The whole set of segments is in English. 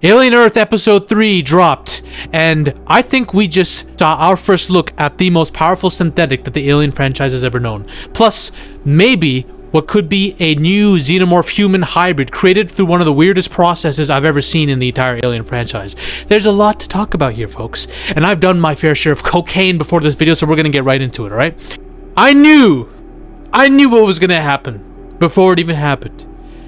Alien Earth Episode 3 dropped, and I think we just saw our first look at the most powerful synthetic that the Alien franchise has ever known. Plus, maybe what could be a new xenomorph human hybrid created through one of the weirdest processes I've ever seen in the entire Alien franchise. There's a lot to talk about here, folks, and I've done my fair share of cocaine before this video, so we're gonna get right into it, alright? I knew what was gonna happen before it even happened.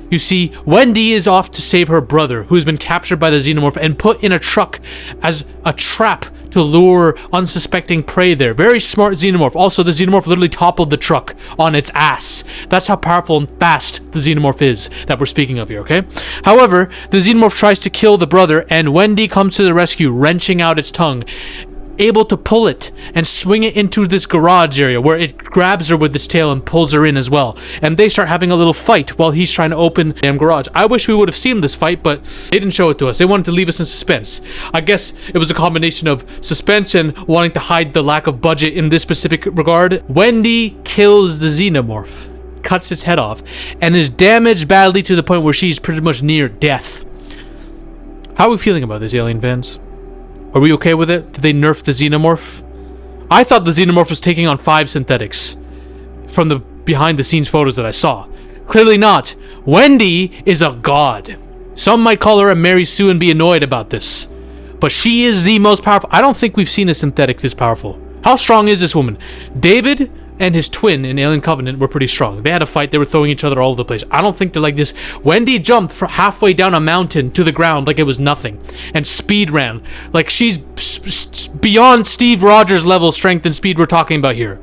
You see, Wendy is off to save her brother, who has been captured by the xenomorph and put in a truck as a trap to lure unsuspecting prey there. Very smart xenomorph. Also, the xenomorph literally toppled the truck on its ass. That's how powerful and fast the xenomorph is that we're speaking of here, okay? However, the xenomorph tries to kill the brother, and Wendy comes to the rescue, wrenching out its tongue, able to pull it and swing it into this garage area where it grabs her with its tail and pulls her in as well. And they start having a little fight while he's trying to open the damn garage. I wish we would have seen this fight, but they didn't show it to us. They wanted to leave us in suspense. I guess it was a combination of suspense and wanting to hide the lack of budget in this specific regard. Wendy kills the xenomorph, cuts his head off, and is damaged badly to the point where she's pretty much near death. How are we feeling about this, Alien fans? Are we okay with it? Did they nerf the xenomorph? I thought the xenomorph was taking on 5 synthetics from the behind the scenes photos that I saw. Clearly not. Wendy is a god. Some might call her a Mary Sue and be annoyed about this, but she is the most powerful. I don't think we've seen a synthetic this powerful. How strong is this woman? David and his twin in Alien Covenant were pretty strong. They had a fight. They were throwing each other all over the place. I don't think they're like this. Wendy jumped halfway down a mountain to the ground like it was nothing and speed ran. Like she's beyond Steve Rogers level strength and speed we're talking about here.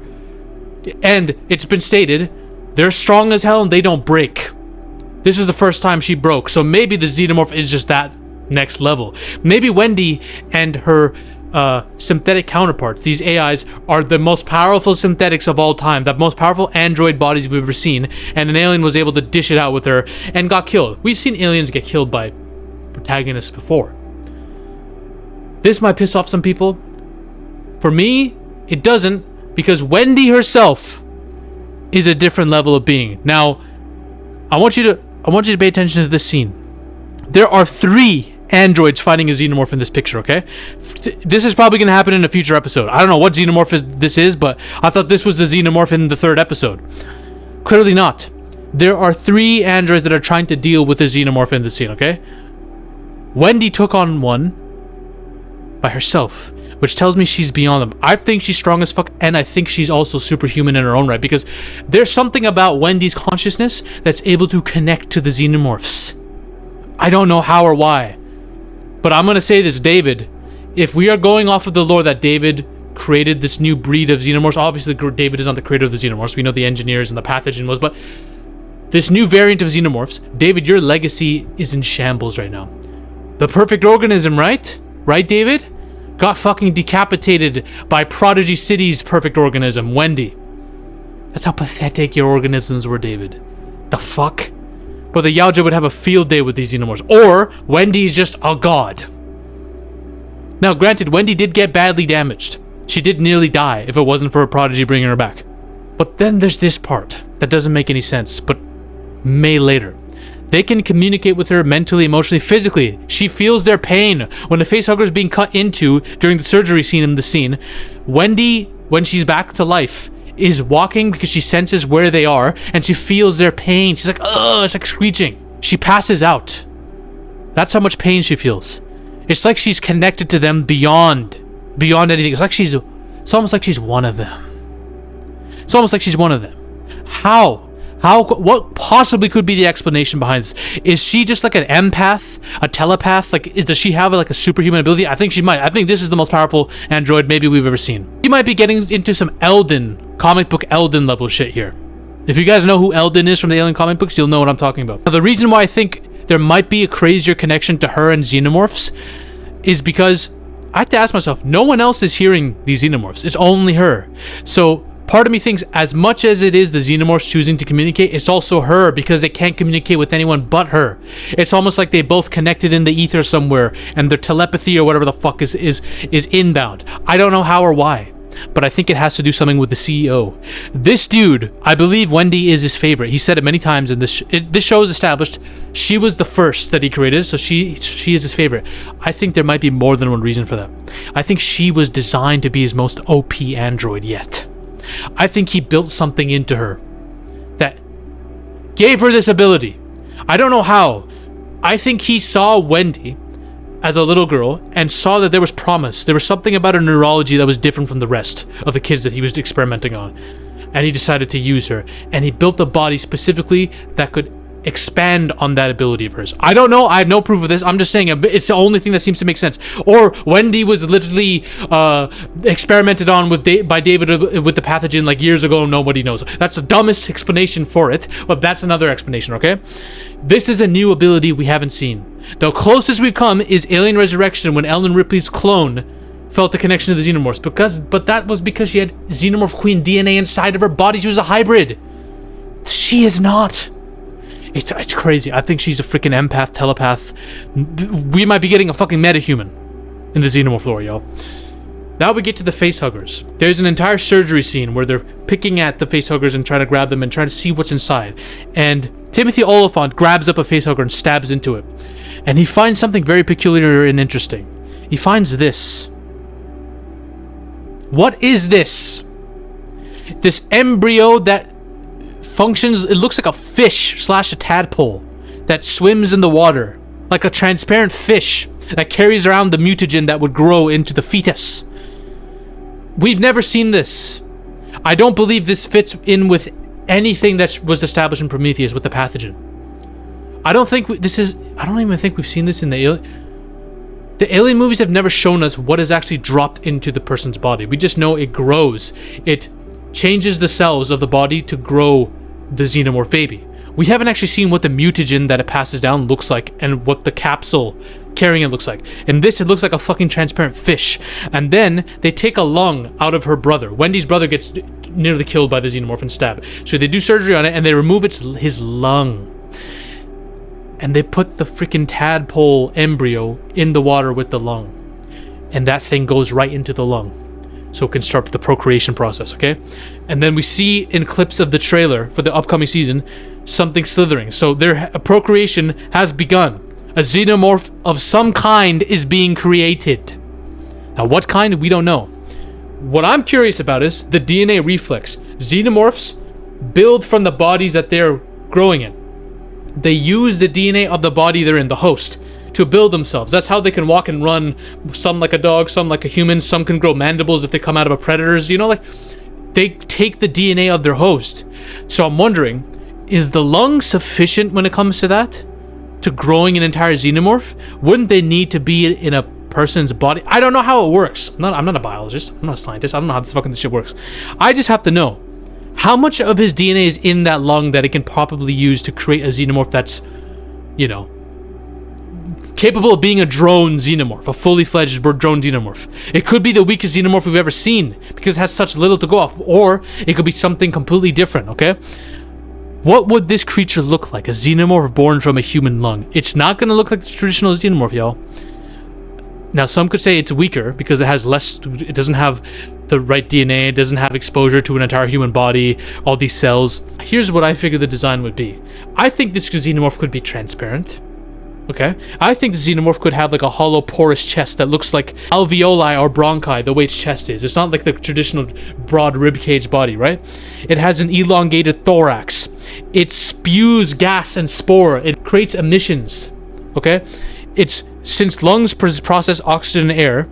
And it's been stated, they're strong as hell and they don't break. This is the first time she broke. So maybe the xenomorph is just that next level. Maybe Wendy and her synthetic counterparts, these AIs, are the most powerful synthetics of all time, the most powerful android bodies we've ever seen, and an alien was able to dish it out with her and got killed. We've seen aliens get killed by protagonists before. This might piss off some people. For me, it doesn't, because Wendy herself is a different level of being. Now, I want you to pay attention to this scene. There are 3 androids fighting a xenomorph in this picture, okay? This is probably going to happen in a future episode. I don't know what xenomorph this is, but I thought this was the xenomorph in the 3rd episode. Clearly not. There are 3 androids that are trying to deal with the xenomorph in the scene, okay? Wendy took on one by herself, which tells me she's beyond them. I think she's strong as fuck, and I think she's also superhuman in her own right, because there's something about Wendy's consciousness that's able to connect to the xenomorphs. I don't know how or why. But I'm going to say this, David, if we are going off of the lore that David created this new breed of xenomorphs, obviously David is not the creator of the xenomorphs, we know the engineers and the pathogen was, but this new variant of xenomorphs, David, your legacy is in shambles right now. The perfect organism, right? Right, David? Got fucking decapitated by Prodigy City's perfect organism, Wendy. That's how pathetic your organisms were, David. The fuck? But the Yaoja would have a field day with these xenomorphs. Or Wendy's just a god. Now, granted, Wendy did get badly damaged. She did nearly die if it wasn't for a prodigy bringing her back. But then there's this part that doesn't make any sense, but may later. They can communicate with her mentally, emotionally, physically. She feels their pain. When the facehugger is being cut into during the surgery scene in the scene, Wendy, when she's back to life, is walking because she senses where they are and she feels their pain. She's like, ugh, it's like screeching. She passes out. That's how much pain she feels. It's like she's connected to them beyond anything. It's almost like she's one of them. It's almost like she's one of them. What possibly could be the explanation behind this? Is she just like an empath, a telepath? Does she have like a superhuman ability? I think she might. I think this is the most powerful android maybe we've ever seen. She might be getting into some comic book Elden level shit here. If you guys know who Elden is from the Alien comic books, you'll know what I'm talking about. Now, the reason why I think there might be a crazier connection to her and xenomorphs is because I have to ask myself, no one else is hearing these xenomorphs. It's only her. So part of me thinks as much as it is the xenomorphs choosing to communicate, it's also her because they can't communicate with anyone but her. It's almost like they both connected in the ether somewhere and their telepathy or whatever the fuck is inbound. I don't know how or why. but I think it has to do something with the CEO. This dude, I believe Wendy is his favorite. He said it many times in this. This show is established. She was the first that he created, so she is his favorite. I think there might be more than one reason for that. I think she was designed to be his most OP android yet. I think he built something into her that gave her this ability. I don't know how. I think he saw Wendy as a little girl and saw that there was promise. There was something about her neurology that was different from the rest of the kids that he was experimenting on. And he decided to use her. And he built a body specifically that could expand on that ability of hers. I don't know. I have no proof of this. I'm just saying it's the only thing that seems to make sense. Or Wendy was literally experimented on by David with the pathogen like years ago. Nobody knows. That's the dumbest explanation for it. But that's another explanation, okay? This is a new ability we haven't seen. The closest we've come is Alien Resurrection when Ellen Ripley's clone felt the connection to the Xenomorphs. But that was because she had Xenomorph Queen DNA inside of her body. She was a hybrid. She is not. It's crazy. I think she's a freaking empath, telepath. We might be getting a fucking metahuman in the Xenomorph lore, yo. Now we get to the facehuggers. There's an entire surgery scene where they're picking at the facehuggers and trying to grab them and trying to see what's inside. And Timothy Oliphant grabs up a facehugger and stabs into it. And he finds something very peculiar and interesting. He finds this. What is this? This embryo that functions, it looks like a fish / a tadpole that swims in the water. Like a transparent fish that carries around the mutagen that would grow into the fetus. We've never seen this. I don't believe this fits in with anything that was established in Prometheus with the pathogen. I don't even think we've seen this in the Alien. The Alien movies have never shown us what is actually dropped into the person's body. We just know it grows. It changes the cells of the body to grow the xenomorph baby. We haven't actually seen what the mutagen that it passes down looks like and what the capsule carrying it looks like. In this, it looks like a fucking transparent fish. And then they take a lung out of her brother. Wendy's brother gets nearly killed by the xenomorph and stabbed. So they do surgery on it and they remove his lung. And they put the freaking tadpole embryo in the water with the lung. And that thing goes right into the lung. So it can start the procreation process, okay? And then we see in clips of the trailer for the upcoming season, something slithering. So their procreation has begun. A xenomorph of some kind is being created. Now what kind, we don't know. What I'm curious about is the DNA reflex. Xenomorphs build from the bodies that they're growing in. They use the DNA of the body they're in, the host, to build themselves. That's how they can walk and run. Some like a dog, some like a human. Some can grow mandibles if they come out of a predator's. You know, like, they take the DNA of their host. So I'm wondering, is the lung sufficient when it comes to that? To growing an entire xenomorph? Wouldn't they need to be in a person's body? I don't know how it works. I'm not a biologist. I'm not a scientist. I don't know how this fucking shit works. I just have to know how much of his DNA is in that lung that it can probably use to create a xenomorph that's, you know, capable of being a drone xenomorph, a fully fledged drone xenomorph. It could be the weakest xenomorph we've ever seen because it has such little to go off, or it could be something completely different, okay? What would this creature look like? A xenomorph born from a human lung. It's not going to look like the traditional xenomorph, y'all. Now, some could say it's weaker because it doesn't have the right DNA, it doesn't have exposure to an entire human body, all these cells. Here's what I figure the design would be. I think this xenomorph could be transparent. Okay? I think the xenomorph could have like a hollow porous chest that looks like alveoli or bronchi, the way its chest is. It's not like the traditional broad ribcage body, right? It has an elongated thorax. It spews gas and spore. It creates emissions. Okay? Since lungs process oxygen and air,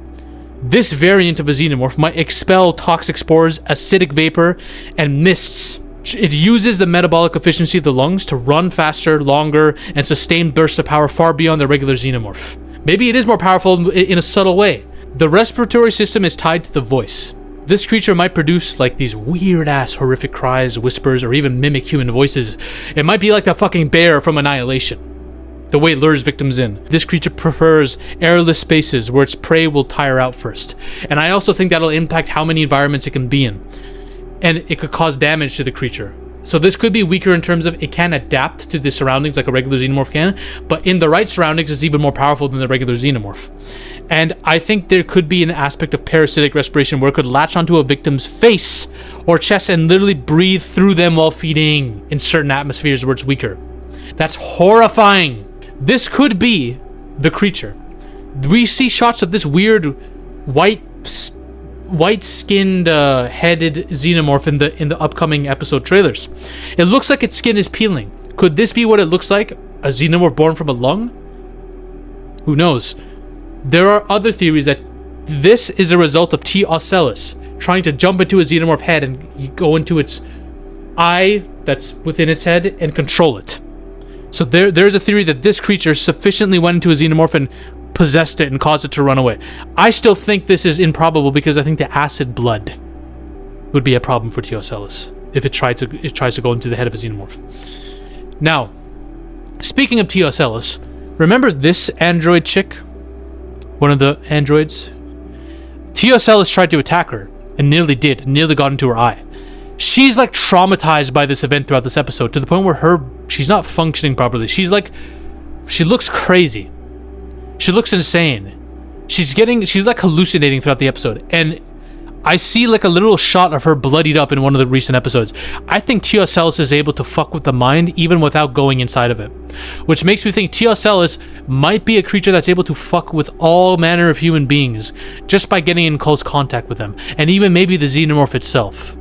this variant of a xenomorph might expel toxic spores, acidic vapor, and mists. It uses the metabolic efficiency of the lungs to run faster, longer, and sustain bursts of power far beyond the regular xenomorph. Maybe it is more powerful in a subtle way. The respiratory system is tied to the voice. This creature might produce like these weird-ass horrific cries, whispers, or even mimic human voices. It might be like the fucking bear from Annihilation, the way it lures victims in. This creature prefers airless spaces where its prey will tire out first. And I also think that'll impact how many environments it can be in. And it could cause damage to the creature. So this could be weaker in terms of it can adapt to the surroundings like a regular xenomorph can, but in the right surroundings it's even more powerful than the regular xenomorph. And I think there could be an aspect of parasitic respiration where it could latch onto a victim's face or chest and literally breathe through them while feeding in certain atmospheres where it's weaker. That's horrifying. This could be the creature. We see shots of this weird white-skinned headed xenomorph in the upcoming episode trailers. It looks like its skin is peeling. Could this be what it looks like? A xenomorph born from a lung? Who knows? There are other theories that this is a result of T. ocellus trying to jump into a xenomorph head and go into its eye that's within its head and control it. So there's a theory that this creature sufficiently went into a xenomorph and possessed it and caused it to run away. I still think this is improbable because I think the acid blood would be a problem for T. ocellus if it tries to go into the head of a xenomorph. Now, speaking of T. ocellus, remember this android chick? One of the androids? T. ocellus tried to attack her and nearly got into her eye. She's like traumatized by this event throughout this episode to the point where she's not functioning properly. She looks crazy. She looks insane. She's like hallucinating throughout the episode. And I see like a little shot of her bloodied up in one of the recent episodes. I think T. ocellus is able to fuck with the mind even without going inside of it. Which makes me think T. ocellus might be a creature that's able to fuck with all manner of human beings just by getting in close contact with them. And even maybe the xenomorph itself.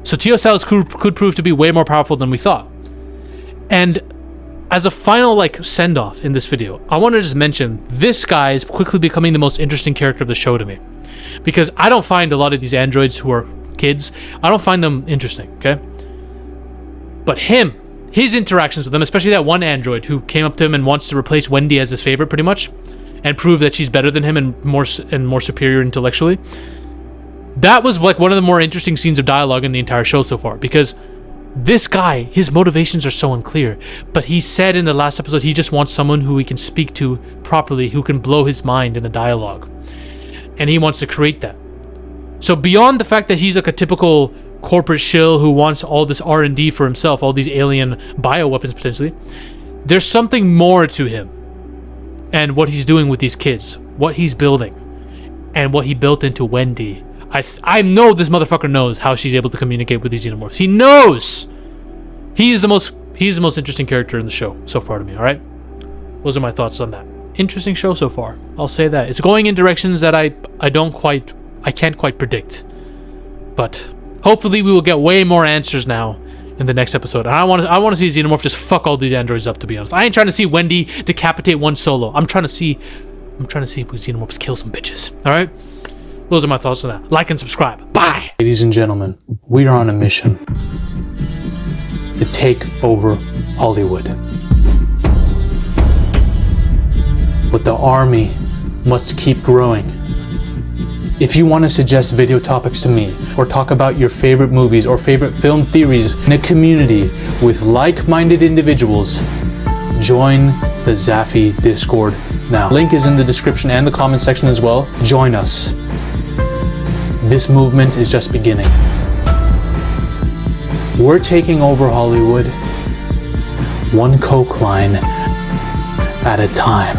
So T. ocellus could prove to be way more powerful than we thought. And as a final send-off in this video, I want to just mention this guy is quickly becoming the most interesting character of the show to me. Because I don't find a lot of these androids who are kids, I don't find them interesting, okay? But his interactions with them, especially that one android who came up to him and wants to replace Wendy as his favorite pretty much, and prove that she's better than him and more superior intellectually, that was like one of the more interesting scenes of dialogue in the entire show so far, because this guy, his motivations are so unclear, but he said in the last episode he just wants someone who he can speak to properly, who can blow his mind in a dialogue. And he wants to create that. So beyond the fact that he's like a typical corporate shill who wants all this R&D for himself, all these alien bioweapons potentially, there's something more to him. And what he's doing with these kids, what he's building, and what he built into Wendy. I know this motherfucker knows how she's able to communicate with these xenomorphs. He knows! He's the most interesting character in the show so far to me, alright? Those are my thoughts on that. Interesting show so far. I'll say that. It's going in directions that I can't quite predict. But hopefully we will get way more answers now in the next episode. And I want to see Xenomorph just fuck all these androids up, to be honest. I ain't trying to see Wendy decapitate one solo. I'm trying to see Xenomorphs kill some bitches. Alright? Those are my thoughts on that. Like and subscribe. Bye! Ladies and gentlemen, we are on a mission to take over Hollywood. But the army must keep growing. If you want to suggest video topics to me, or talk about your favorite movies or favorite film theories in a community with like-minded individuals, join the Zafy Discord now. Link is in the description and the comment section as well. Join us. This movement is just beginning. We're taking over Hollywood, one coke line at a time.